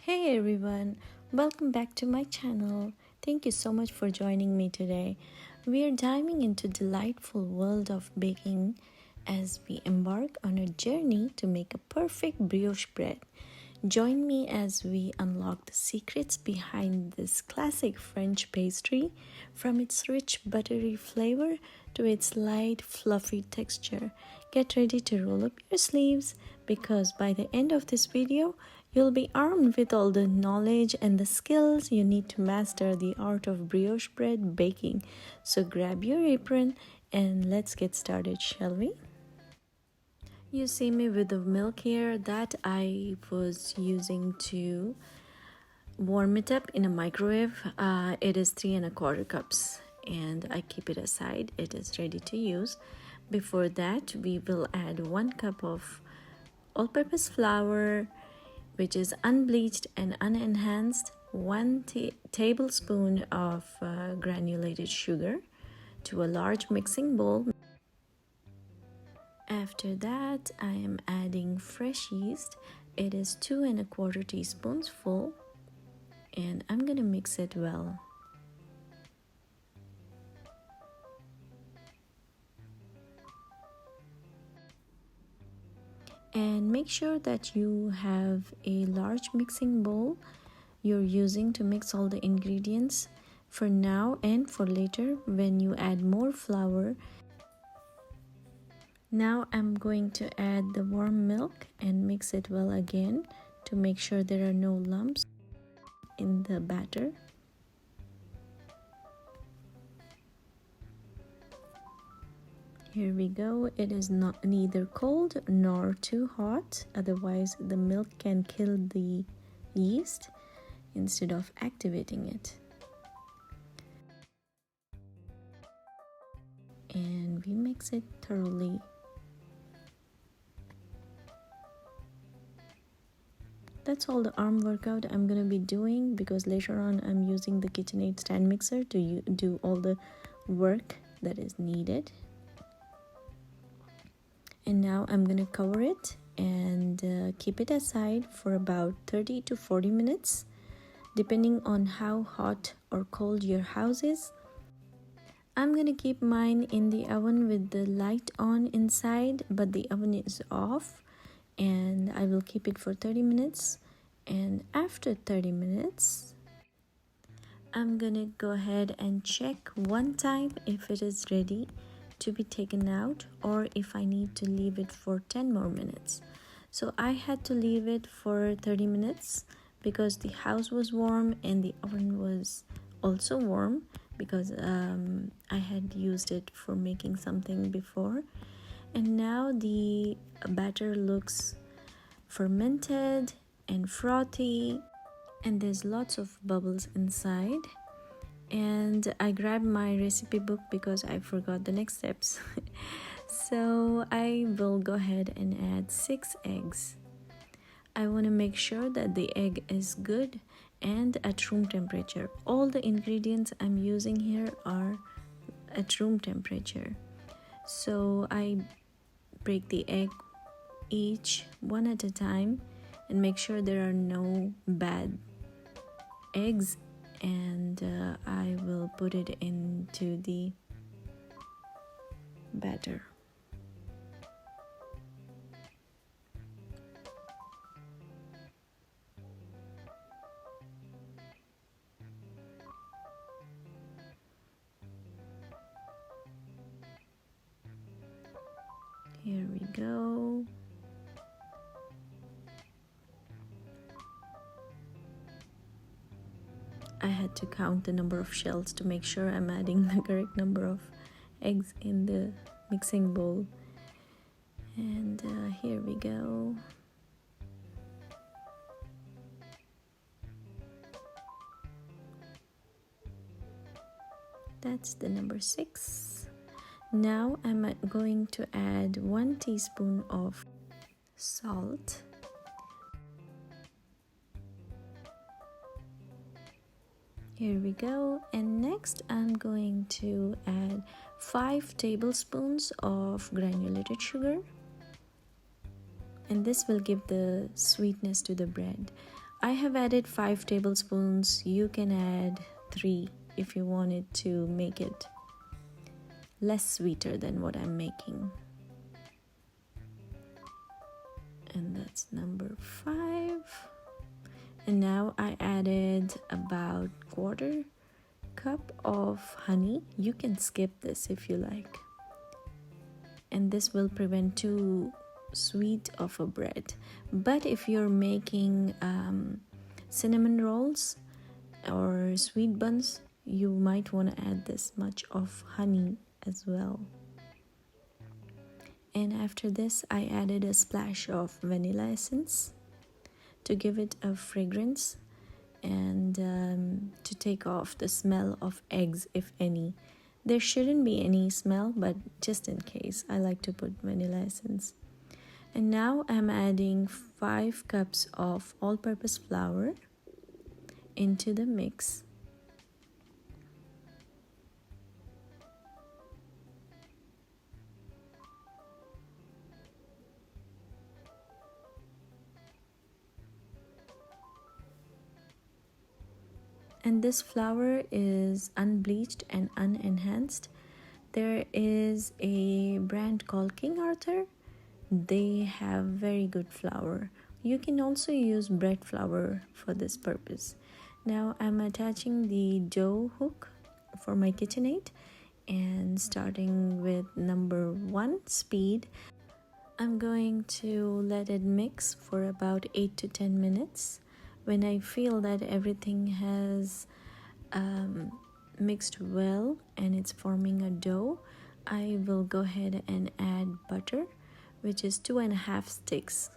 Hey everyone, welcome back to my channel. Thank you so much for joining me today. We are diving into delightful world of baking as we embark on a journey to make a perfect brioche bread. Join me as we unlock the secrets behind this classic French pastry, from its rich buttery flavor to its light fluffy texture. Get ready to roll up your sleeves because by the end of this video, you'll be armed with all the knowledge and the skills you need to master the art of brioche bread baking. So grab your apron and let's get started, shall we? You see me with the milk here that I was using to warm it up in a microwave. It is 3¼ cups and I keep it aside. It is ready to use. Before that, we will add 1 cup of all-purpose flour, which is unbleached and unenhanced, 1 tablespoon of granulated sugar to a large mixing bowl. After that, I am adding fresh yeast. It is 2¼ teaspoons full, and I'm gonna mix it well. And make sure that you have a large mixing bowl you're using to mix all the ingredients for now and for later when you add more flour. Now I'm going to add the warm milk and mix it well again to make sure there are no lumps in the batter. Here we go. It is not neither cold nor too hot, otherwise the milk can kill the yeast instead of activating it. And we mix it thoroughly. That's all the arm workout I'm gonna be doing, because later on I'm using the KitchenAid stand mixer to do all the work that is needed. And now I'm gonna cover it and keep it aside for about 30 to 40 minutes, depending on how hot or cold your house is. I'm gonna keep mine in the oven with the light on inside, but the oven is off, and I will keep it for 30 minutes. And after 30 minutes, I'm gonna go ahead and check one time if it is ready to be taken out, or if I need to leave it for 10 more minutes. So I had to leave it for 30 minutes because the house was warm and the oven was also warm, because I had used it for making something before. And now the batter looks fermented and frothy, and there's lots of bubbles inside. And I grabbed my recipe book because I forgot the next steps. So I will go ahead and add 6 eggs. I want to make sure that the egg is good and at room temperature. All the ingredients I'm using here are at room temperature. So I break the egg each one at a time and make sure there are no bad eggs, and I will put it into the batter. Here we go. I had to count the number of shells to make sure I'm adding the correct number of eggs in the mixing bowl. And here we go. That's the number 6. Now I'm going to add 1 teaspoon of salt. Here we go. And next I'm going to add 5 tablespoons of granulated sugar, and this will give the sweetness to the bread. I have added 5 tablespoons. You can add 3 if you wanted to make it less sweeter than what I'm making. And that's number 5. And now I added about 1/4 cup of honey. You can skip this if you like. And this will prevent too sweet of a bread. But if you're making cinnamon rolls or sweet buns, you might want to add this much of honey as well. And after this, I added a splash of vanilla essence to give it a fragrance and to take off the smell of eggs, if any. There shouldn't be any smell, but just in case, I like to put vanilla essence. And now I'm adding 5 cups of all-purpose flour into the mix. And this flour is unbleached and unenhanced. There is a brand called King Arthur. They have very good flour. You can also use bread flour for this purpose. Now I'm attaching the dough hook for my KitchenAid and starting with number 1, speed. I'm going to let it mix for about 8 to 10 minutes. When I feel that everything has mixed well and it's forming a dough, I will go ahead and add butter, which is 2.5 sticks.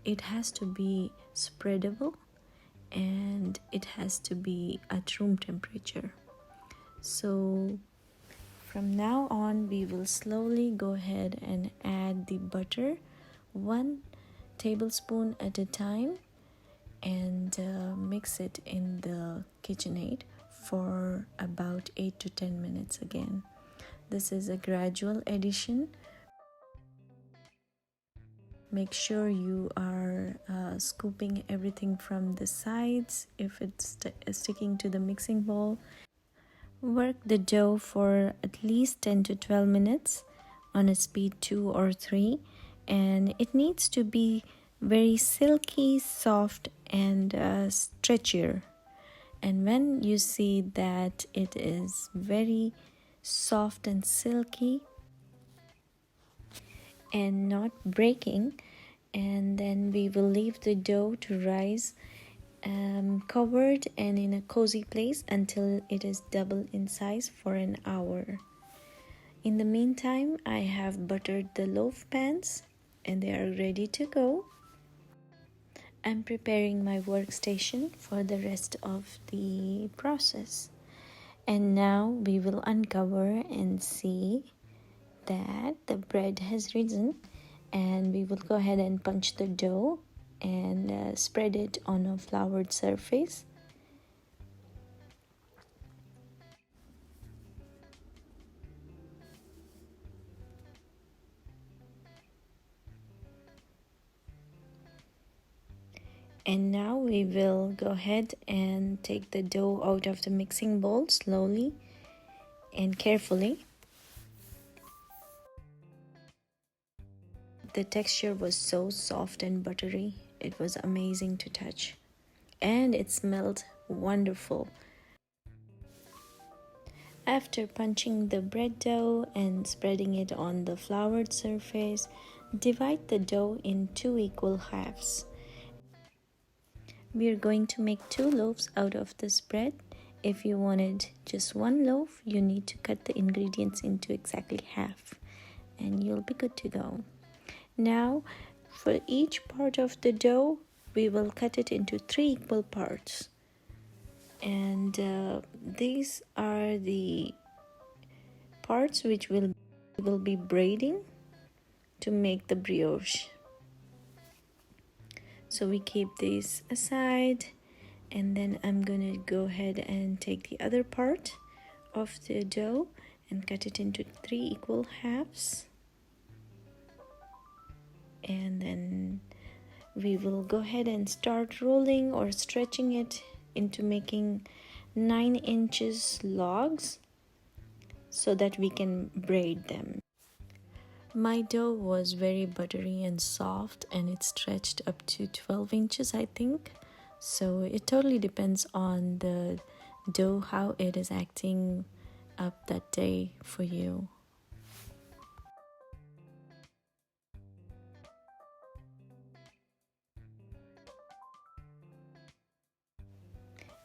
It has to be spreadable and it has to be at room temperature. So from now on, we will slowly go ahead and add the butter 1 tablespoon at a time and mix it in the KitchenAid for about 8 to 10 minutes again. This is a gradual addition. Make sure you are scooping everything from the sides if it's sticking to the mixing bowl. Work the dough for at least 10 to 12 minutes on a speed 2 or 3, and it needs to be very silky, soft, and stretchier. And when you see that it is very soft and silky and not breaking, and then we will leave the dough to rise covered and in a cozy place until it is double in size for an hour. In the meantime, I have buttered the loaf pans and they are ready to go. I'm preparing my workstation for the rest of the process. And now we will uncover and see that the bread has risen, and we will go ahead and punch the dough and spread it on a floured surface. And now we will go ahead and take the dough out of the mixing bowl slowly and carefully. The texture was so soft and buttery. It was amazing to touch. And it smelled wonderful. After punching the bread dough and spreading it on the floured surface, divide the dough in 2 equal halves. We are going to make 2 loaves out of this bread. If you wanted just 1 loaf, you need to cut the ingredients into exactly half, and you'll be good to go. Now, for each part of the dough, we will cut it into 3 equal parts. And these are the parts which we will be braiding to make the brioche. So we keep these aside, and then I'm gonna go ahead and take the other part of the dough and cut it into 3 equal halves. And then we will go ahead and start rolling or stretching it into making 9 inches logs so that we can braid them. My dough was very buttery and soft, and it stretched up to 12 inches, I think. So it totally depends on the dough, how it is acting up that day for you.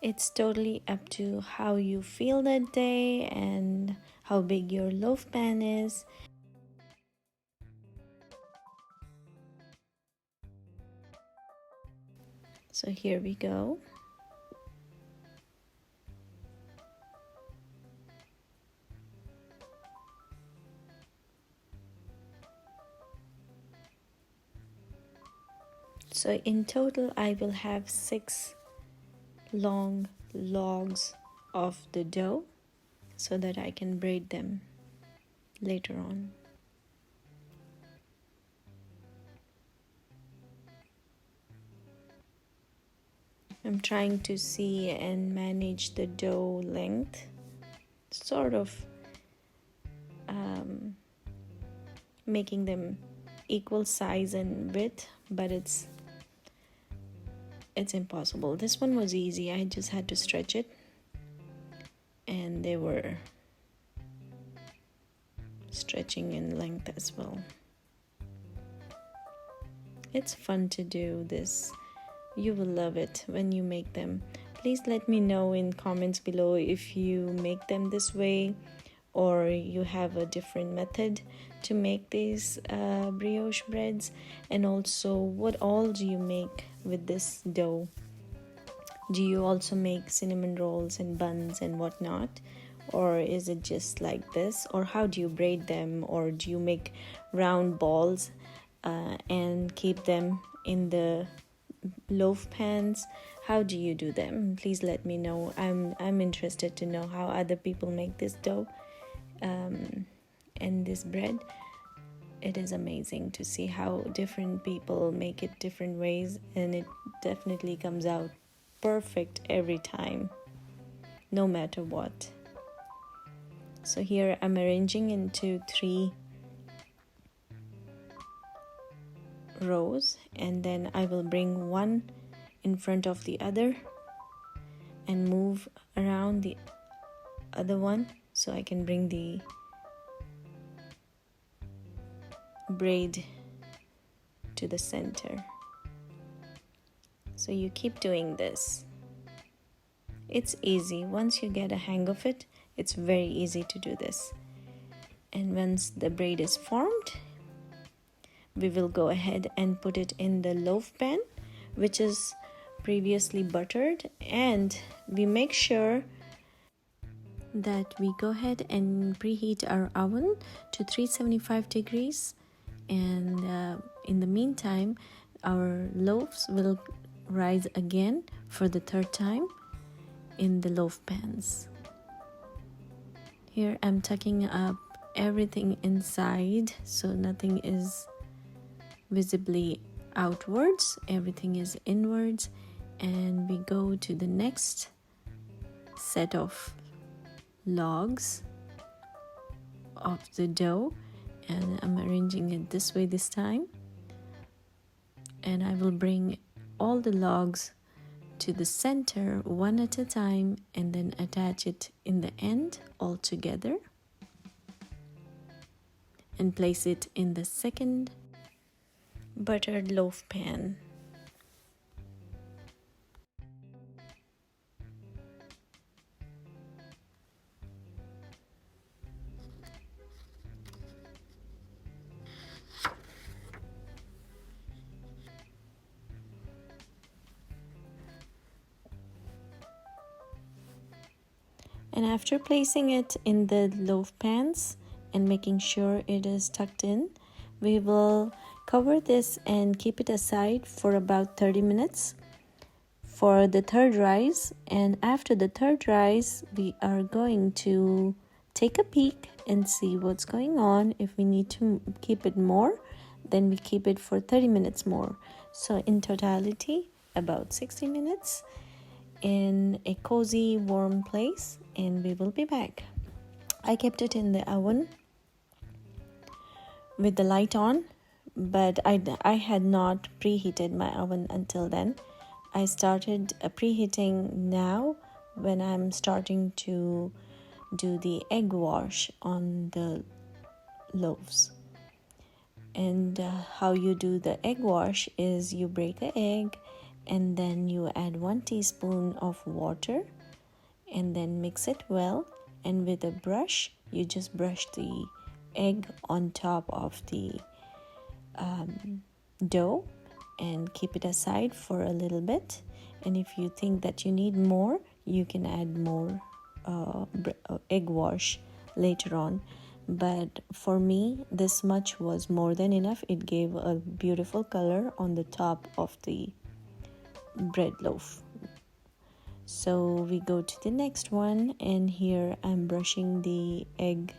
It's totally up to how you feel that day and how big your loaf pan is. So here we go. So in total, I will have 6 long logs of the dough so that I can braid them later on. I'm trying to see and manage the dough length, sort of making them equal size and width, but it's impossible. This one was easy. I just had to stretch it, and they were stretching in length as well. It's fun to do this. You will love it when you make them. Please let me know in comments below if you make them this way or you have a different method to make these brioche breads, and also what all do you make with this dough. Do you also make cinnamon rolls and buns and whatnot, or is it just like this, or how do you braid them, or do you make round balls and keep them in the loaf pans? How do you do them? Please let me know. I'm interested to know how other people make this dough and this bread. It is amazing to see how different people make it different ways, and it definitely comes out perfect every time, no matter what. So here I'm arranging into 3 rows, and then I will bring one in front of the other and move around the other one so I can bring the braid to the center. So you keep doing this. It's easy. Once you get a hang of it, it's very easy to do this. And once the braid is formed, we will go ahead and put it in the loaf pan, which is previously buttered, and we make sure that we go ahead and preheat our oven to 375 degrees, and in the meantime our loaves will rise again for the 3rd time in the loaf pans. Here I'm tucking up everything inside so nothing is visibly outwards, everything is inwards, and we go to the next set of logs of the dough, and I'm arranging it this way this time, and I will bring all the logs to the center one at a time and then attach it in the end all together and place it in the second buttered loaf pan. And after placing it in the loaf pans and making sure it is tucked in, we will cover this and keep it aside for about 30 minutes for the 3rd rise. And after the 3rd rise, we are going to take a peek and see what's going on. If we need to keep it more, then we keep it for 30 minutes more. So in totality, about 60 minutes in a cozy, warm place, and we will be back. I kept it in the oven with the light on, but I had not preheated my oven until then. I started preheating now when I'm starting to do the egg wash on the loaves. And how you do the egg wash is you break an egg and then you add 1 teaspoon of water and then mix it well, and with a brush you just brush the egg on top of the dough and keep it aside for a little bit. And if you think that you need more, you can add more egg wash later on. But for me, this much was more than enough. It gave a beautiful color on the top of the bread loaf. So we go to the next one, and here I'm brushing the egg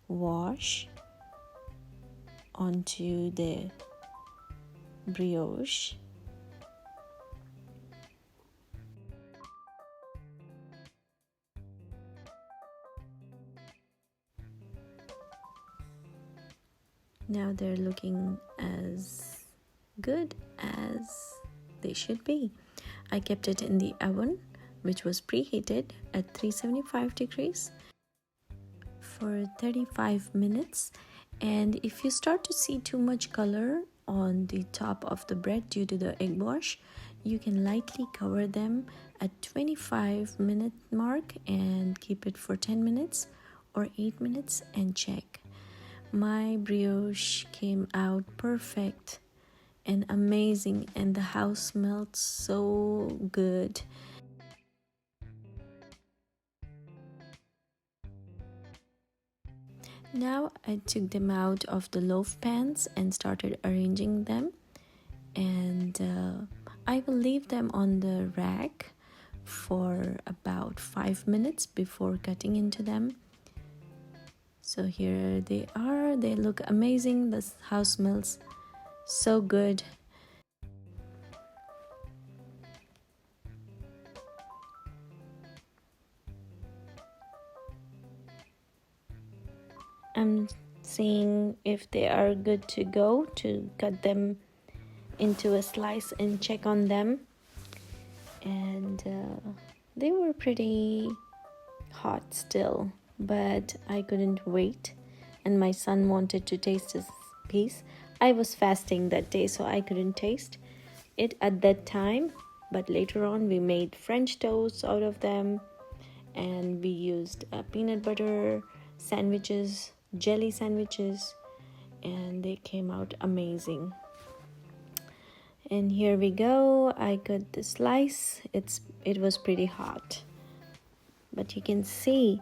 wash onto the brioche. Now they're looking as good as they should be. I kept it in the oven, which was preheated at 375 degrees for 35 minutes. And if you start to see too much color on the top of the bread due to the egg wash, you can lightly cover them at 25-minute mark and keep it for 10 minutes or 8 minutes and check. My brioche came out perfect and amazing, and the house smelled so good. Now I took them out of the loaf pans and started arranging them, and I will leave them on the rack for about 5 minutes before cutting into them. So here they are. They look amazing. This house smells so good. I'm seeing if they are good to go to cut them into a slice and check on them. And they were pretty hot still, but I couldn't wait, and my son wanted to taste this piece. I was fasting that day, so I couldn't taste it at that time, but later on we made French toast out of them, and we used peanut butter sandwiches, jelly sandwiches, and they came out amazing. And here we go. I cut the slice. It was pretty hot, but you can see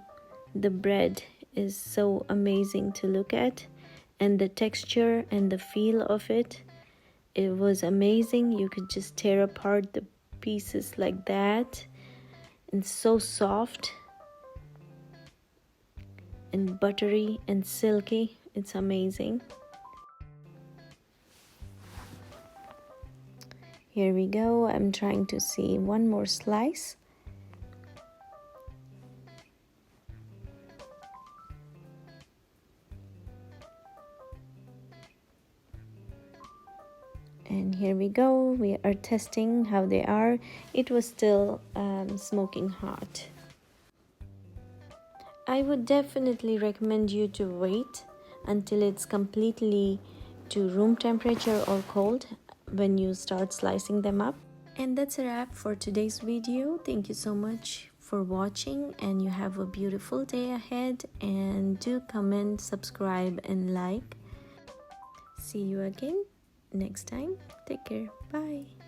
the bread is so amazing to look at, and the texture and the feel of it was amazing. You could just tear apart the pieces like that, and so soft and buttery and silky. It's amazing. Here we go. I'm trying to see one more slice. And here we go. We are testing how they are. It was still smoking hot. I would definitely recommend you to wait until it's completely to room temperature or cold when you start slicing them up. And that's a wrap for today's video. Thank you so much for watching, and you have a beautiful day ahead. And do comment, subscribe, and like. See you again next time. Take care. Bye.